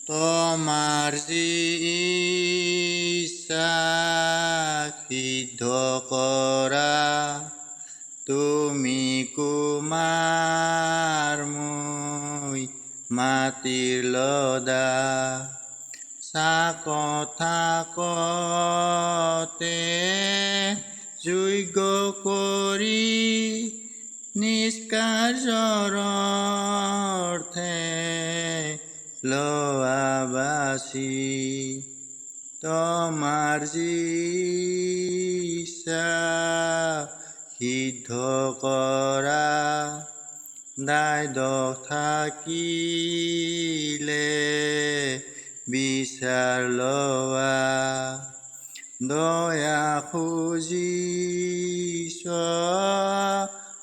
তোমাৰ যে ইচ্ছা সিদ্ধ কৰা, তুমি কুমাৰ মই মাটিৰ লদা। কথা কতে যোগ্য কৰি নিষ্কাৰ্যৰ অৰ্থে লোৱা বাছি। তোমাৰ যি ইচ্ছা সিদ্ধ কৰা, দায় দোষ থাকিলে বিচাৰ লোৱা। দয়া খুজিছ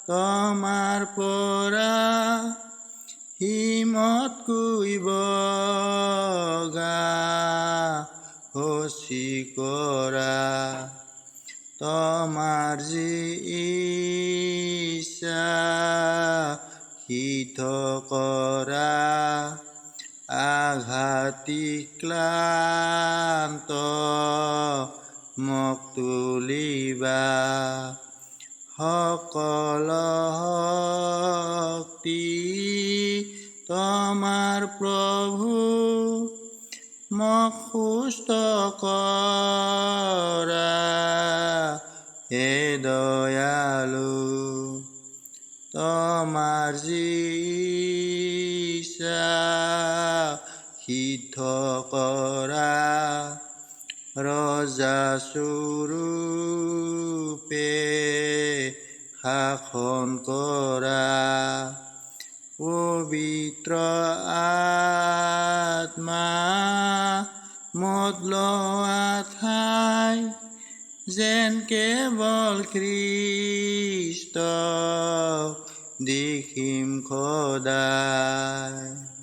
তোমাৰ পৰা, হিমত কৰিব সাহসী কৰা। তোমাৰ যি ইচ্ছা সিদ্ধ কৰা, আঘাতি ক্লান্ত মোক তুলিবা। সকল শক্তি তোমাৰ প্ৰভু, মোক সুস্থ কৰা হে দয়ালু। তোমাৰ যি ইচ্ছা সিদ্ধ কৰা, ৰজা স্বৰূপে শাসন কৰা। পবিত্ৰ আত্মা মত লোৱা ঠাই, যেন কেৱল খ্ৰীষ্টক দেখিম সদায়।